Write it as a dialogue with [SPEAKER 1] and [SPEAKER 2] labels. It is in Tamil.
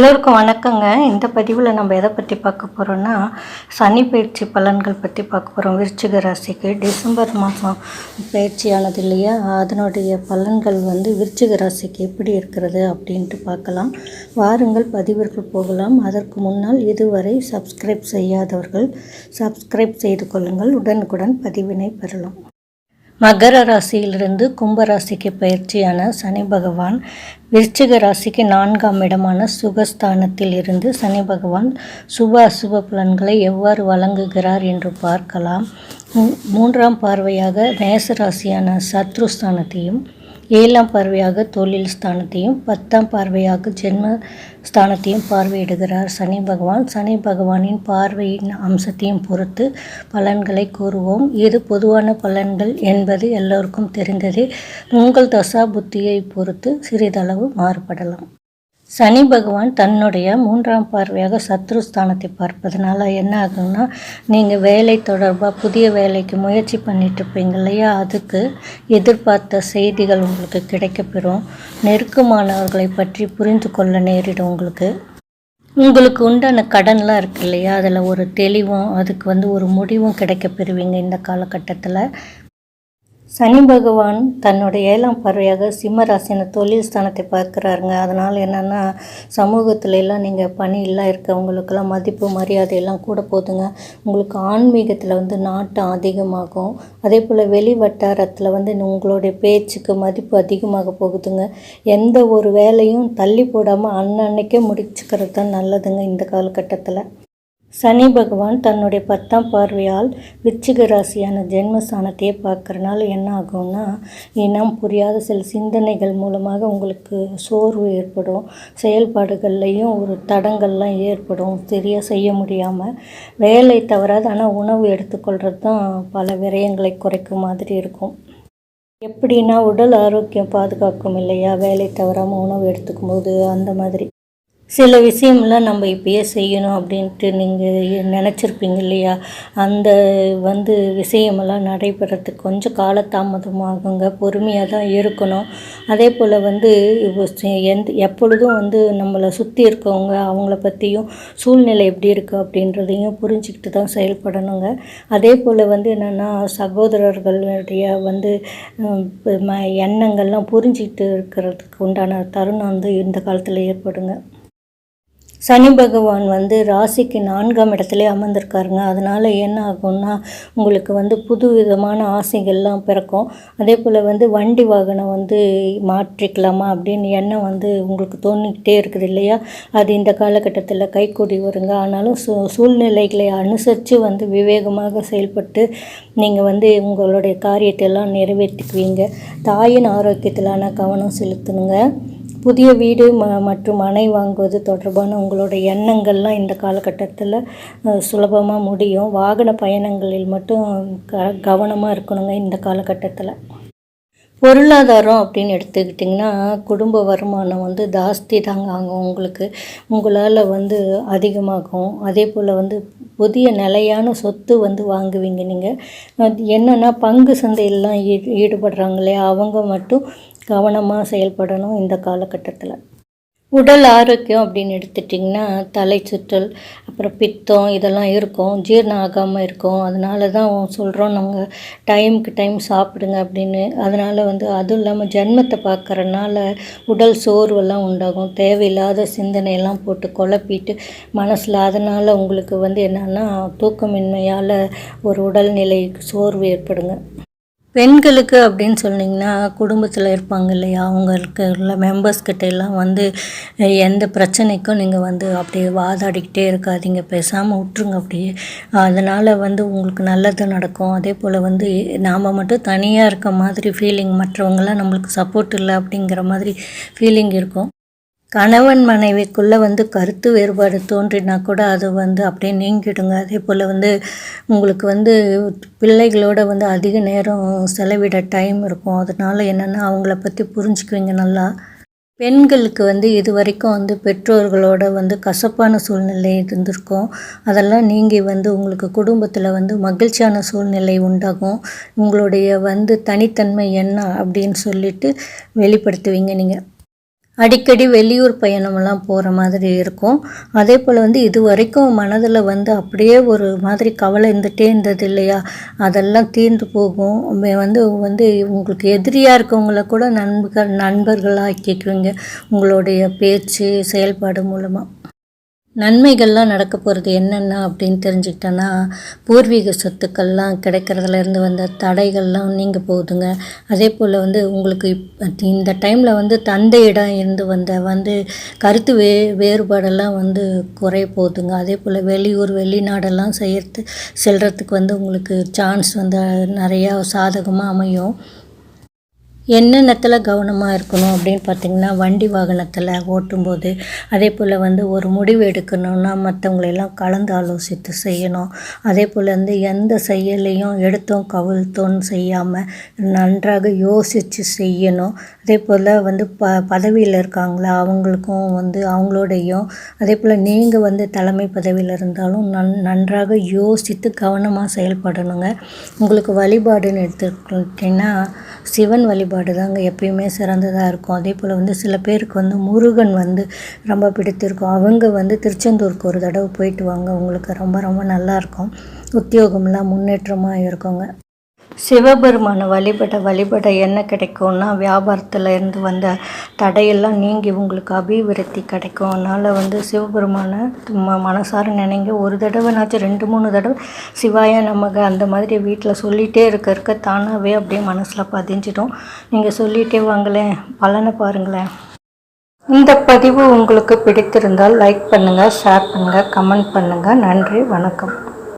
[SPEAKER 1] எல்லோருக்கும் வணக்கங்க. இந்த பதிவில் நம்ம எதை பற்றி பார்க்க போகிறோன்னா, சனி பயிற்சி பலன்கள் பற்றி பார்க்க போகிறோம். விருச்சிக ராசிக்கு டிசம்பர் மாதம் பயிற்சியானது இல்லையா, அதனுடைய பலன்கள் விருச்சிக ராசிக்கு எப்படி இருக்கிறது அப்படின்ட்டு பார்க்கலாம். வாருங்கள் பதிவிற்கு போகலாம். அதற்கு முன்னால் இதுவரை சப்ஸ்கிரைப் செய்யாதவர்கள் சப்ஸ்கிரைப் செய்து கொள்ளுங்கள். உடனுக்குடன் பதிவினை பெறலாம். மகர ராசியிலிருந்து கும்பராசிக்கு பயிற்சியான சனி பகவான் விருச்சிக ராசிக்கு 4ஆம் இடமான சுகஸ்தானத்தில் இருந்து சனி பகவான் சுப அசுப பலன்களை எவ்வாறு வழங்குகிறார் என்று பார்க்கலாம். 3ஆம் பார்வையாக மேச ராசியான சத்ருஸ்தானத்தையும், 7ஆம் பார்வையாக தொழில் ஸ்தானத்தையும், 10ஆம் பார்வையாக ஜென்ம ஸ்தானத்தையும் பார்வையிடுகிறார் சனி பகவான். சனி பகவானின் பார்வையின் அம்சத்தையும் பொறுத்து பலன்களை கூறுவோம். இது பொதுவான பலன்கள் என்பது எல்லோருக்கும் தெரிந்ததே. உங்கள் தசா புத்தியை பொறுத்து சிறிதளவு மாறுபடலாம். சனி பகவான் தன்னுடைய 3ஆம் பார்வையாக சத்ருஸ்தானத்தை பார்ப்பதனால என்ன ஆகும்னா, நீங்கள் வேலை தொடர்பாக புதிய வேலைக்கு முயற்சி பண்ணிட்டுருப்பீங்க இல்லையா, அதுக்கு எதிர்பார்த்த செய்திகள் உங்களுக்கு கிடைக்கப்பெறும். நெருக்கமானவர்களை பற்றி புரிந்து கொள்ள நேரிடும். உங்களுக்கு உண்டான கடன்லாம் இருக்குது இல்லையா, அதில் ஒரு தெளிவும் அதுக்கு ஒரு முடிவும் கிடைக்கப்பெறுவீங்க இந்த காலகட்டத்தில். சனி பகவான் தன்னுடைய 7ஆம் பார்வையாக சிம்ம ராசின தொழில் ஸ்தானத்தை பார்க்குறாருங்க. அதனால் என்னென்னா, சமூகத்துல எல்லாம் நீங்கள் பணியெல்லாம் இருக்கவங்களுக்கெல்லாம் மதிப்பு மரியாதையெல்லாம் கூட போதுங்க. உங்களுக்கு ஆன்மீகத்தில் நாட்டம் அதிகமாகும். அதே போல் வெளி வட்டாரத்தில் உங்களுடைய பேச்சுக்கு மதிப்பு அதிகமாக போகுதுங்க. எந்த ஒரு வேலையும் தள்ளி போடாமல் அன்னன்னைக்கே முடிச்சுக்கிறது தான் நல்லதுங்க இந்த காலகட்டத்தில். சனி பகவான் தன்னுடைய 10ஆம் பார்வையால் விருச்சிக ராசியான ஜென்மஸ்தானத்தையே பார்க்குறனால என்ன ஆகும்னா, இனம் புரியாத சில சிந்தனைகள் மூலமாக உங்களுக்கு சோர்வு ஏற்படும். செயல்பாடுகள்லையும் ஒரு தடங்கள்லாம் ஏற்படும். சரியாக செய்ய முடியாமல் வேலை தவறாது, ஆனால் உணவு எடுத்துக்கொள்கிறது தான் பல விரயங்களை குறைக்கும் மாதிரி இருக்கும். எப்படின்னா, உடல் ஆரோக்கியம் பாதுகாக்கும் இல்லையா, வேலை தவறாமல் உணவு எடுத்துக்கும் போது அந்த மாதிரி சில விஷயம்லாம் நம்ம இப்பயே செய்யணும் அப்படின்ட்டு நீங்கள் நினச்சிருப்பீங்க இல்லையா, அந்த விஷயமெல்லாம் நடைபெறத்துக்கு கொஞ்சம் காலதாமதமாகுங்க. பொறுமையாக தான் இருக்கணும். அதே போல் எப்பொழுதும் நம்மளை சுற்றி இருக்கவங்க அவங்கள பற்றியும் சூழ்நிலை எப்படி இருக்குது அப்படின்றதையும் புரிஞ்சுக்கிட்டு தான் செயல்படணுங்க. அதே போல் என்னென்னா, சகோதரர்களுடைய எண்ணங்கள்லாம் புரிஞ்சுக்கிட்டு இருக்கிறதுக்கு உண்டான தருணம் இந்த காலத்தில் ஏற்படுங்க. சனி பகவான் ராசிக்கு 4ஆம் இடத்துல அமர்ந்திருக்காருங்க. அதனால் என்ன ஆகும்னா, உங்களுக்கு புது விதமான ஆசைகள்லாம் பிறக்கும். அதே போல் வண்டி வாகனம் மாற்றிக்கலாமா அப்படின்னு எண்ணம் உங்களுக்கு தோணிக்கிட்டே இருக்குது இல்லையா, அது இந்த காலகட்டத்தில் கைக்கூடி வருங்க. ஆனாலும் சூழ்நிலைகளை அனுசரித்து விவேகமாக செயல்பட்டு நீங்கள் உங்களுடைய காரியத்தை எல்லாம் நிறைவேற்றிக்குவீங்க. தாயின் ஆரோக்கியத்திலான கவனம் செலுத்தணுங்க. புதிய வீடு மற்றும் மனை வாங்குவது தொடர்பான உங்களோட எண்ணங்கள்லாம் இந்த காலகட்டத்தில் சுலபமாக முடியும். வாகன பயணங்களில் மட்டும் கவனமாக இருக்கணுங்க இந்த காலகட்டத்தில். பொருளாதாரம் அப்படின்னு எடுத்துக்கிட்டிங்கன்னா, குடும்ப வருமானம் ஜாஸ்தி தாங்க ஆகும். உங்களால் அதிகமாகும். அதே போல் புதிய நிலையான சொத்து வாங்குவீங்க. நீங்கள் என்னென்னா, பங்கு சந்தையெல்லாம் ஈடுபடுறாங்க இல்லையா, அவங்க மட்டும் கவனமாக செயல்படணும் இந்த காலகட்டத்தில். உடல் ஆரோக்கியம் அப்படின்னு எடுத்துட்டிங்கன்னா, தலை சுற்றல், அப்புறம் பித்தம் இதெல்லாம் இருக்கும். ஜீரணம் ஆகாமல் இருக்கும். அதனால தான் சொல்கிறோம் நாங்கள் டைமுக்கு டைம் சாப்பிடுங்க அப்படின்னு. அதனால் அதுவும் இல்லாமல் ஜென்மத்தை பார்க்குறனால உடல் சோர்வெல்லாம் உண்டாகும். தேவையில்லாத சிந்தனையெல்லாம் போட்டு குழப்பிட்டு மனசில், அதனால் உங்களுக்கு என்னென்னா, தூக்கமின்மையால் ஒரு உடல்நிலை சோர்வு ஏற்படுங்க. பெண்களுக்கு அப்படின்னு சொன்னிங்கன்னா, குடும்பத்தில் இருப்பாங்க இல்லையா, அவங்களுக்கு உள்ள மெம்பர்ஸ்கிட்ட எல்லாம் எந்த பிரச்சனைக்கும் நீங்கள் அப்படியே வாதாடிக்கிட்டே இருக்காதீங்க, பேசாமல் விட்டுருங்க அப்படியே. அதனால் உங்களுக்கு நல்லது நடக்கும். அதே போல் நாம் மட்டும் தனியாக இருக்க மாதிரி ஃபீலிங், மற்றவங்களாம் நம்மளுக்கு சப்போர்ட் இல்லை அப்படிங்கிற மாதிரி ஃபீலிங் இருக்கும். கணவன் மனைவிக்குள்ளே கருத்து வேறுபாடு தோன்றினா கூட அது அப்படியே நீங்கிடுங்க. அதே போல் உங்களுக்கு பிள்ளைகளோட அதிக நேரம் செலவிட டைம் இருக்கும். அதனால் என்னென்னா, அவங்கள பற்றி புரிஞ்சுக்குவீங்க நல்லா. பெண்களுக்கு இது வரைக்கும் பெற்றோர்களோட கசப்பான சூழ்நிலை இருந்திருக்கும். அதெல்லாம் நீங்கி உங்களுக்கு குடும்பத்தில் மகிழ்ச்சியான சூழ்நிலை உண்டாகும். உங்களுடைய தனித்தன்மை என்ன அப்படின்னு சொல்லிட்டு வெளிப்படுத்துவீங்க நீங்கள். அடிக்கடி வெளியூர் பயணமெல்லாம் போகிற மாதிரி இருக்கும். அதே போல் வந்து இது வரைக்கும் மனதில் வந்து அப்படியே ஒரு மாதிரி கவலை இருந்துகிட்டே இருந்தது இல்லையா, அதெல்லாம் தீர்ந்து போகும். வந்து வந்து உங்களுக்கு எதிரியாக இருக்கவங்கள கூட நண்பர்களாக ஆக்கிக்குவீங்க உங்களுடைய பேச்சு செயல்பாடு மூலமாக. நன்மைகள்லாம் நடக்க போகிறது என்னென்ன அப்படின்னு தெரிஞ்சுக்கிட்டோன்னா, பூர்வீக சொத்துக்கள்லாம் கிடைக்கிறதுலேருந்து வந்த தடைகள்லாம் நீங்க போகுதுங்க. அதே போல் வந்து உங்களுக்கு இந்த டைமில் வந்து தந்தையிடம் இருந்து வந்த கருத்து வேறுபாடெல்லாம் வந்து குறைய போகுதுங்க. அதே போல் வெளியூர் வெளிநாடெல்லாம் செல்கிறதுக்கு வந்து உங்களுக்கு சான்ஸ் வந்து நிறையா சாதகமாக அமையும். என்னென்னத்தில் கவனமாக இருக்கணும் அப்படின்னு பார்த்திங்கன்னா, வண்டி வாகனத்தில் ஓட்டும்போது, அதே போல் வந்து ஒரு முடிவு எடுக்கணுன்னா மற்றவங்களெல்லாம் கலந்து ஆலோசித்து செய்யணும். அதே போல் வந்து எந்த செயலையும் எடுத்தோம் கவிழ்த்தோன்னு செய்யாமல் நன்றாக யோசித்து செய்யணும். அதே போல் வந்து பதவியில் இருக்காங்களா அவங்களுக்கும் வந்து அவங்களோடையும், அதே போல் நீங்கள் வந்து தலைமை பதவியில் இருந்தாலும் நன்றாக யோசித்து கவனமாக செயல்படணுங்க. உங்களுக்கு வழிபாடுன்னு எடுத்துக்கிட்டிங்கன்னா, சிவன் வழிபாடு தாங்க எப்பயுமே சிறந்ததாக இருக்கும். அதே போல் வந்து சில பேருக்கு வந்து முருகன் வந்து ரொம்ப பிடித்திருக்கும். அவங்க வந்து திருச்செந்தூருக்கு ஒரு தடவை போயிட்டு வாங்க, உங்களுக்கு ரொம்ப ரொம்ப நல்லாயிருக்கும். உத்தியோகம்லாம் முன்னேற்றமாக இருக்குங்க. சிவபெருமானை வழிபட என்ன கிடைக்கும்னா, வியாபாரத்தில் இருந்து வந்த தடையெல்லாம் நீங்கி உங்களுக்கு அபிவிருத்தி கிடைக்கும். அதனால் வந்து சிவபெருமானை மனசார நினைங்க. ஒரு தடவைனாச்சும் 2-3 தடவை சிவாய நமக அந்த மாதிரி வீட்டில் சொல்லிகிட்டே இருக்க தானாகவே அப்படியே மனசில் பதிஞ்சிடும். நீங்கள் சொல்லிகிட்டே வாங்களேன், பலனை பாருங்களேன். இந்த பதிவு உங்களுக்கு பிடித்திருந்தால் லைக் பண்ணுங்கள், ஷேர் பண்ணுங்கள், கமெண்ட் பண்ணுங்கள். நன்றி, வணக்கம்.